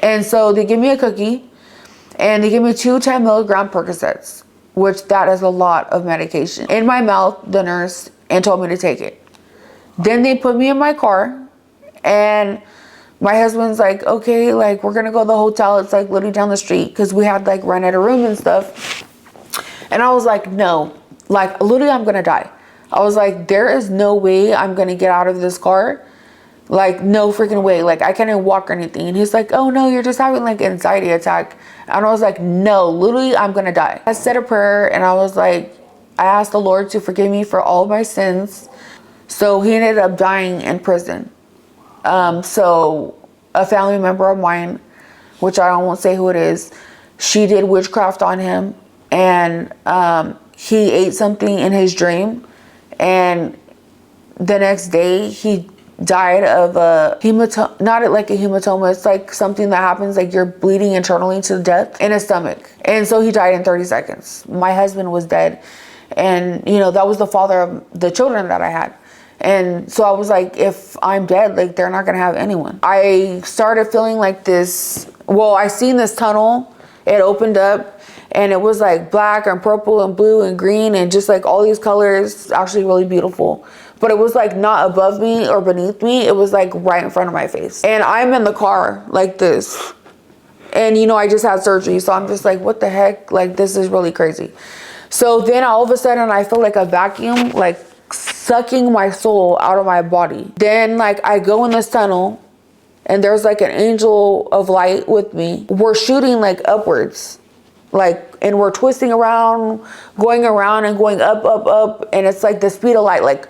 And so they give me a cookie and they give me 2 10-milligram Percocets, which that is a lot of medication, in my mouth, the nurse, and told me to take it. Then they put me in my car, and my husband's like, okay, like, we're gonna go to the hotel. It's like literally down the street, because we had like rented a room and stuff. And I was like, no, like literally I'm gonna die. I was like, there is no way I'm gonna get out of this car. Like, no freaking way. Like, I can't even walk or anything. And he's like, oh no, you're just having like an anxiety attack. And I was like, no, literally I'm gonna die. I said a prayer and I was like, I asked the Lord to forgive me for all of my sins. So he ended up dying in prison. So a family member of mine, which I won't say who it is, she did witchcraft on him, and he ate something in his dream, and the next day he died of a hematoma. Not like a hematoma, it's like something that happens, like you're bleeding internally to death in his stomach. And so he died in 30 seconds. My husband was dead, and you know, that was the father of the children that I had. And so I was like, if I'm dead, like, they're not gonna have anyone. I started feeling like this, well, I seen this tunnel, it opened up, and it was like black and purple and blue and green and just like all these colors, actually really beautiful. But it was like not above me or beneath me, it was like right in front of my face. And I'm in the car like this. And you know, I just had surgery, so I'm just like, what the heck? Like, this is really crazy. So then all of a sudden I feel like a vacuum, like sucking my soul out of my body. Then like I go in this tunnel and there's like an angel of light with me. We're shooting like upwards, like, and we're twisting around, going around and going up, up, up. And it's like the speed of light, like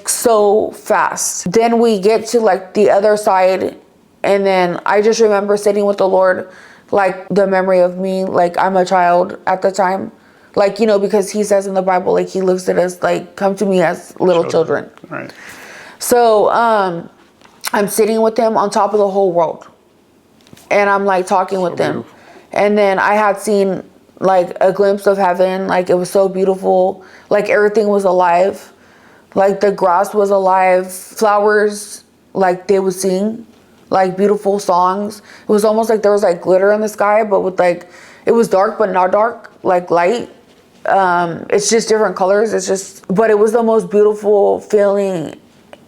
so fast. Then we get to like the other side. And then I just remember sitting with the Lord, like the memory of me, like I'm a child at the time. Like, you know, because he says in the Bible, like he looks at us like, come to me as little children. Right. So I'm sitting with him on top of the whole world. And I'm like talking with him. Beautiful. And then I had seen like a glimpse of heaven. Like, it was so beautiful. Like, everything was alive. Like, the grass was alive. Flowers, like, they would sing like beautiful songs. It was almost like there was like glitter in the sky, but with like, it was dark but not dark, like light. It's just different colors. It's just, but it was the most beautiful feeling,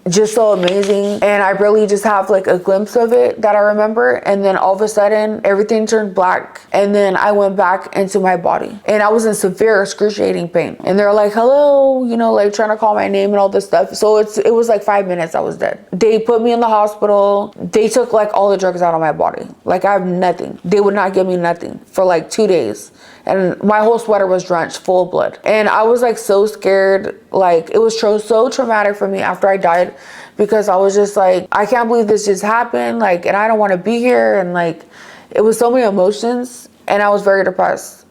just so amazing. And I really just have like a glimpse of it that I remember. And then all of a sudden everything turned black, and then I went back into my body, and I was in severe excruciating pain. And they're like, hello, you know, like trying to call my name and all this stuff. So it was like 5 minutes I was dead. They put me in the hospital. They took like all the drugs out of my body. Like, I have nothing. They would not give me nothing for like 2 days. And my whole sweater was drenched full of blood. And I was like so scared. Like, it was so traumatic for me after I died, because I was just like, I can't believe this just happened. Like, and I don't want to be here. And like, it was so many emotions. And I was very depressed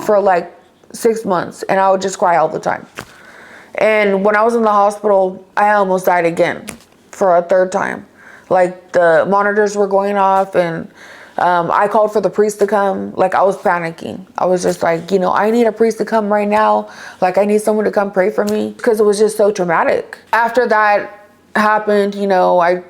for like 6 months. And I would just cry all the time. And when I was in the hospital, I almost died again for a third time. Like, the monitors were going off, and I called for the priest to come. Like, I was panicking. I was just like, you know, I need a priest to come right now. Like, I need someone to come pray for me, because it was just so traumatic. After that happened, you know, I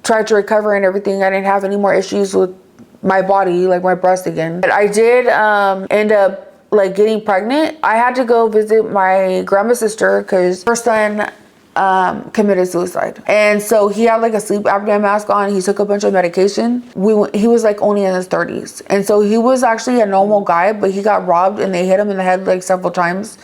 tried to recover and everything. I didn't have any more issues with my body, like my breast again. But I did end up like getting pregnant. I had to go visit my grandma's sister because her son committed suicide. And so he had like a sleep apnea mask on. He took a bunch of medication. He was like only in his 30s. And so he was actually a normal guy, but he got robbed and they hit him in the head like several times.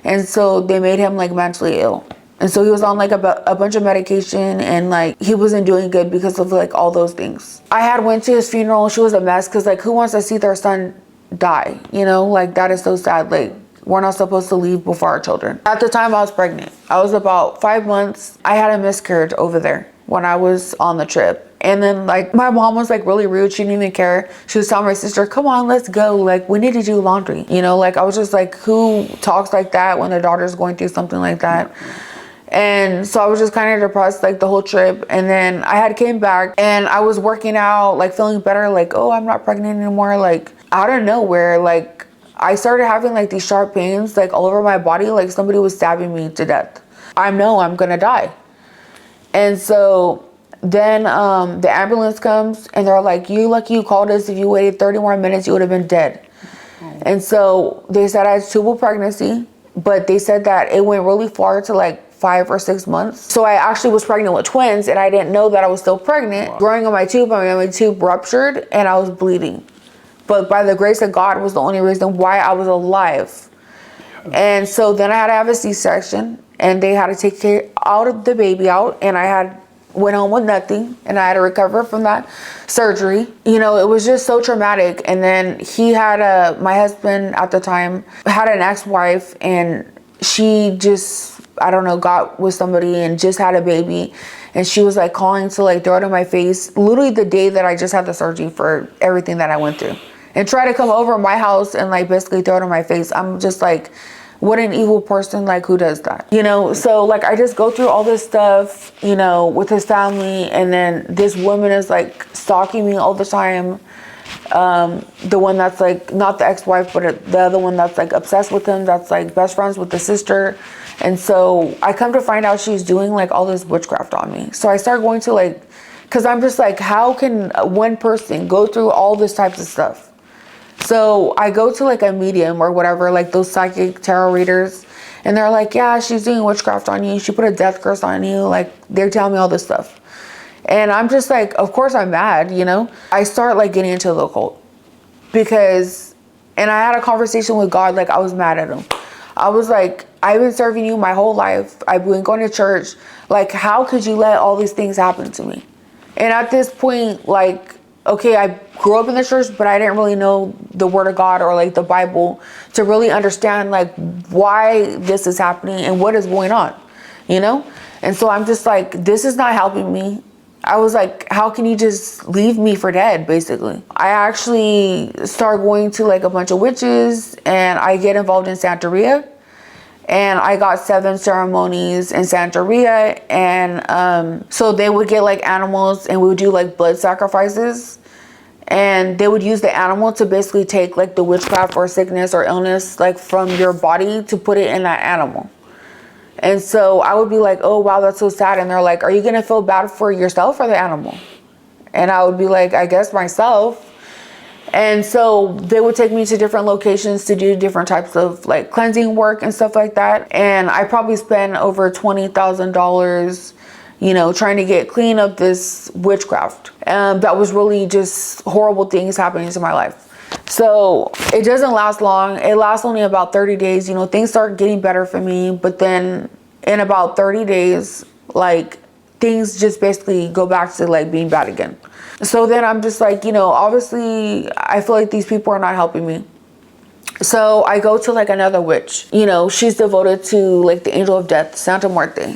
And so they made him like mentally ill. And so he was on like a bunch of medication, and like he wasn't doing good because of like all those things. I had went to his funeral. She was a mess, because like, who wants to see their son die? You know, like, that is so sad. Like, we're not supposed to leave before our children. At the time I was pregnant. I was about 5 months. I had a miscarriage over there when I was on the trip. And then like, my mom was like really rude. She didn't even care. She was telling my sister, come on, let's go. Like, we need to do laundry. You know, like, I was just like, who talks like that when their daughter's going through something like that? And so I was just kind of depressed like the whole trip. And then I had came back and I was working out, like feeling better, like, oh, I'm not pregnant anymore. Like, out of nowhere, like, I started having like these sharp pains like all over my body, like somebody was stabbing me to death. I know I'm gonna die. And so then the ambulance comes and they're like, you lucky you called us. If you waited 30 more minutes, you would have been dead. And so they said I had tubal pregnancy, but they said that it went really far to like 5 or 6 months. So I actually was pregnant with twins, and I didn't know that I was still pregnant. Wow. Growing on my tube ruptured and I was bleeding. But by the grace of God was the only reason why I was alive. And so then I had to have a C-section, and they had to take the baby out, and I went home with nothing, and I had to recover from that surgery. You know, it was just so traumatic. And then my husband at the time had an ex-wife, and she just, I don't know, got with somebody and just had a baby. And she was like calling to like throw it in my face, literally the day that I just had the surgery for everything that I went through. And try to come over my house and like basically throw it in my face. I'm just like, what an evil person, like who does that? You know, so like I just go through all this stuff, you know, with his family, and then this woman is like stalking me all the time. The one that's like not the ex-wife, but the other one that's like obsessed with him, that's like best friends with the sister. And so I come to find out she's doing like all this witchcraft on me. So I start going to like, because I'm just like, how can one person go through all this types of stuff? So I go to like a medium or whatever, like those psychic tarot readers, and they're like, yeah, she's doing witchcraft on you. She put a death curse on you. Like they're telling me all this stuff. And I'm just like, of course I'm mad, you know? I start like getting into the occult and I had a conversation with God. Like I was mad at him. I was like, I've been serving you my whole life. I've been going to church. Like, how could you let all these things happen to me? And at this point, like, okay, I grew up in the church, but I didn't really know the word of God or like the Bible to really understand like why this is happening and what is going on, you know? And so I'm just like, this is not helping me. I was like, how can you just leave me for dead, basically? I actually start going to like a bunch of witches, and I get involved in Santeria. And I got 7 ceremonies in Santeria, and so they would get like animals, and we would do like blood sacrifices, and they would use the animal to basically take like the witchcraft or sickness or illness like from your body to put it in that animal. And so I would be like, oh wow, that's so sad. And they're like, are you gonna feel bad for yourself or the animal? And I would be like, I guess myself. And so they would take me to different locations to do different types of like cleansing work and stuff like that. And I probably spent over $20,000, you know, trying to get clean of this witchcraft. That was really just horrible things happening to my life. So it doesn't last long. It lasts only about 30 days. You know, things start getting better for me. But then in about 30 days, like things just basically go back to like being bad again. So then I'm just like, you know, obviously I feel like these people are not helping me. So I go to like another witch. You know, she's devoted to like the angel of death, Santa Muerte.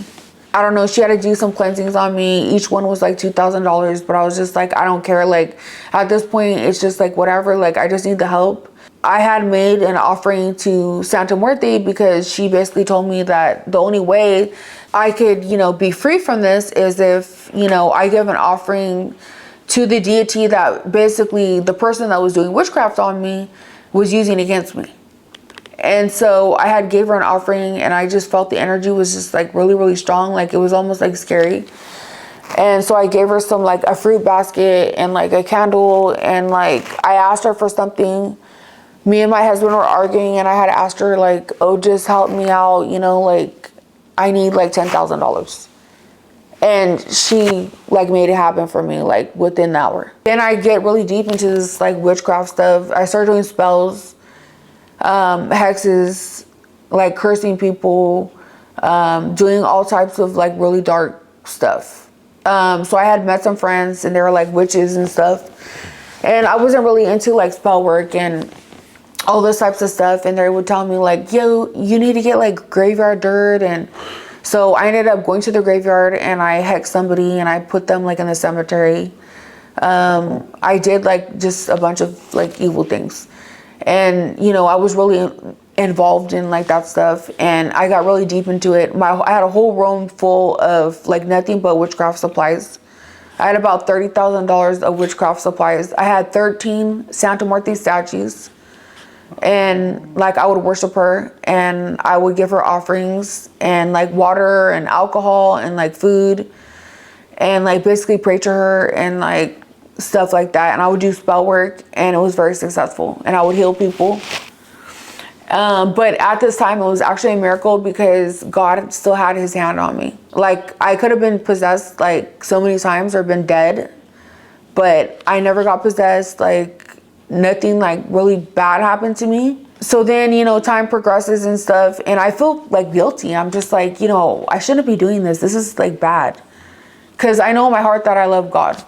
I don't know, she had to do some cleansings on me. Each one was like $2,000, but I was just like, I don't care. Like at this point, it's just like whatever, like I just need the help. I had made an offering to Santa Muerte because she basically told me that the only way I could, you know, be free from this is if, you know, I give an offering to the deity that basically the person that was doing witchcraft on me was using against me. And so I had gave her an offering, and I just felt the energy was just like really, really strong. Like it was almost like scary. And so I gave her some like a fruit basket and like a candle, and like I asked her for something. Me and my husband were arguing, and I had asked her like, oh, just help me out, you know, like I need like $10,000. And she like made it happen for me like within an hour. Then I get really deep into this like witchcraft stuff. I started doing spells, hexes, like cursing people, doing all types of like really dark stuff. So I had met some friends, and they were like witches and stuff. And I wasn't really into like spell work and all those types of stuff. And they would tell me like, yo, you need to get like graveyard dirt. And so I ended up going to the graveyard, and I hexed somebody, and I put them like in the cemetery. I did like just a bunch of like evil things. And, you know, I was really involved in like that stuff, and I got really deep into it. I had a whole room full of like nothing but witchcraft supplies. I had about $30,000 of witchcraft supplies. I had 13 Santa Muerte statues. And like I would worship her, and I would give her offerings and like water and alcohol and like food. and like basically pray to her and like stuff like that. And I would do spell work, and it was very successful, and I would heal people. But at this time, it was actually a miracle because God still had his hand on me. Like, I could have been possessed like so many times or been dead, but I never got possessed. Like, nothing like really bad happened to me. So then, you know, time progresses and stuff, and I feel like guilty. I'm just like, you know, I shouldn't be doing this. This is like bad. Because I know in my heart that I love God.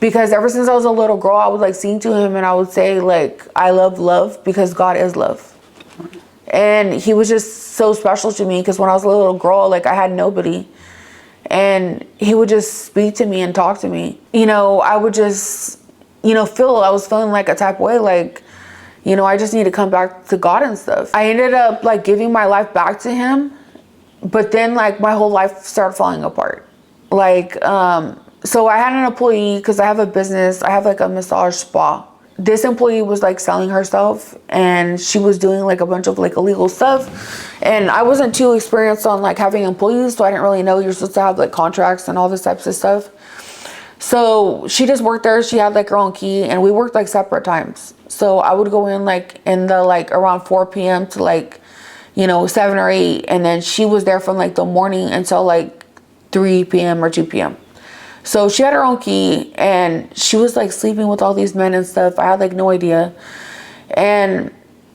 Because ever since I was a little girl, I would like sing to him, and I would say like, I love love because God is love. And he was just so special to me because when I was a little girl, like I had nobody. And he would just speak to me and talk to me. You know, I would just, you know, I was feeling like a type of way, like, you know, I just need to come back to God and stuff. I ended up like giving my life back to him. But then like my whole life started falling apart. Like, so I had an employee because I have a business. I have like a massage spa. This employee was like selling herself, and she was doing like a bunch of like illegal stuff, and I wasn't too experienced on like having employees, so I didn't really know you're supposed to have like contracts and all this types of stuff. So she just worked there. She had like her own key, and we worked like separate times. So I would go in like in the like around 4 p.m. to like, you know, 7 or 8, and then she was there from like the morning until like 3 p.m. or 2 p.m. So she had her own key, and she was like sleeping with all these men and stuff. I had like no idea. And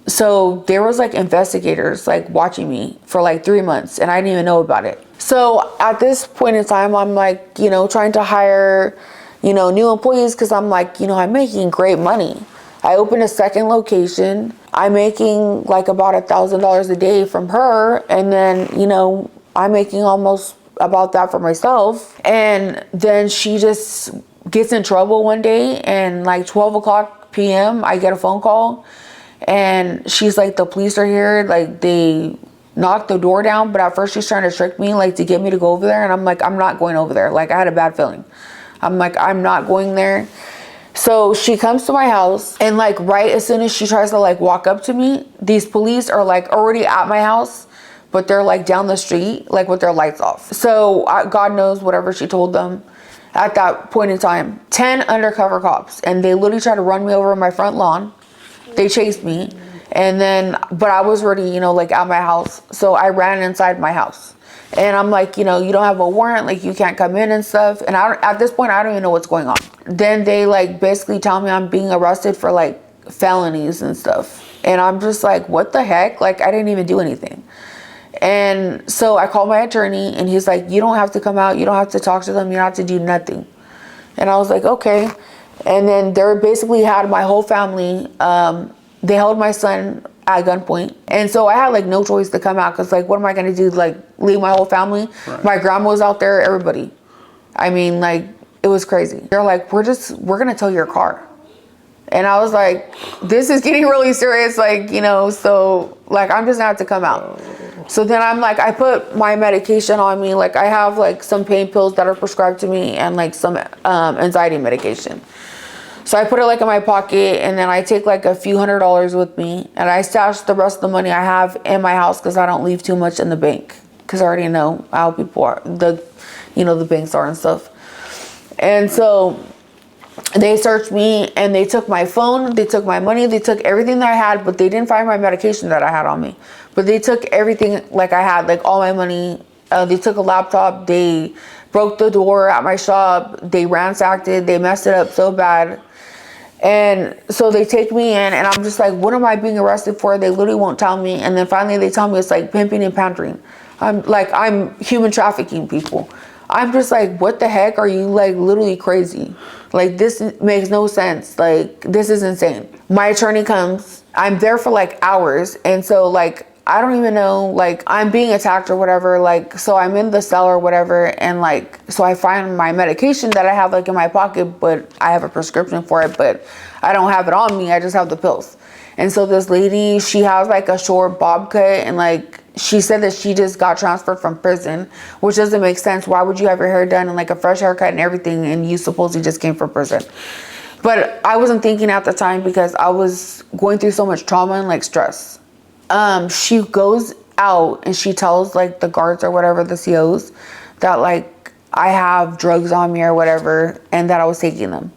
so there was like investigators like watching me for like 3 months, and I didn't even know about it. So at this point in time, I'm like, you know, trying to hire, you know, new employees because I'm like, you know, I'm making great money. I opened a second location. I'm making like about $1,000 a day from her. And then, you know, I'm making almost about that for myself. And then she just gets in trouble one day, and like 12 o'clock p.m. I get a phone call, and she's like, the police are here. Like, they knocked the door down, but at first she's trying to trick me, like to get me to go over there. And I'm like, I'm not going over there. Like, I had a bad feeling. I'm like, I'm not going there. So she comes to my house, and like right as soon as she tries to like walk up to me, these police are like already at my house, but they're like down the street, like with their lights off. So God knows whatever she told them at that point in time. 10 undercover cops, and they literally tried to run me over on my front lawn. They chased me, and then, but I was already, you know, like at my house. So I ran inside my house, and I'm like, you know, you don't have a warrant, like you can't come in and stuff. And at this point, I don't even know what's going on. Then they like basically tell me I'm being arrested for like felonies and stuff. And I'm just like, what the heck? Like, I didn't even do anything. And so I called my attorney, and he's like, you don't have to come out. You don't have to talk to them. You don't have to do nothing. And I was like, okay. And then they basically had my whole family. They held my son at gunpoint. And so I had like no choice to come out, because like, what am I going to do? Like, leave my whole family? Right. My grandma was out there, everybody. I mean, like, it was crazy. They're like, we're going to tow your car. And I was like, this is getting really serious. Like, you know, so like, I'm just gonna have to come out. So then I'm like, I put my medication on me. Like, I have like some pain pills that are prescribed to me, and like some anxiety medication. So I put it like in my pocket, and then I take like a few $100s with me, and I stash the rest of the money I have in my house, because I don't leave too much in the bank, because I already know how people are, the banks are and stuff. And so they searched me, and they took my phone, they took my money, they took everything that I had, but they didn't find my medication that I had on me. But they took everything like I had, like all my money. They took a laptop, they broke the door at my shop, they ransacked it, they messed it up so bad. And so they take me in, and I'm just like, what am I being arrested for? They literally won't tell me. And then finally they tell me it's like pimping and pandering. I'm human trafficking people. I'm just like, what the heck? Are you like literally crazy? Like, this makes no sense. Like, this is insane. My attorney comes. I'm there for like hours. And so like, I don't even know, like, I'm being attacked or whatever. Like, so I'm in the cell or whatever. And like, so I find my medication that I have like in my pocket, but I have a prescription for it, but I don't have it on me. I just have the pills. And so this lady, she has like a short bob cut, and like, she said that she just got transferred from prison, which doesn't make sense. Why would you have your hair done and like a fresh haircut and everything, and you supposedly just came from prison? But I wasn't thinking at the time, because I was going through so much trauma and like stress. She goes out and she tells like the guards or whatever, the COs, that like I have drugs on me or whatever, and that I was taking them.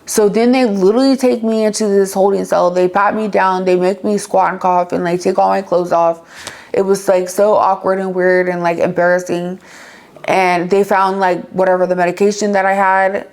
So then they literally take me into this holding cell. They pat me down. They make me squat and cough and like take all my clothes off. It was like so awkward and weird and like embarrassing. And they found like whatever the medication that I had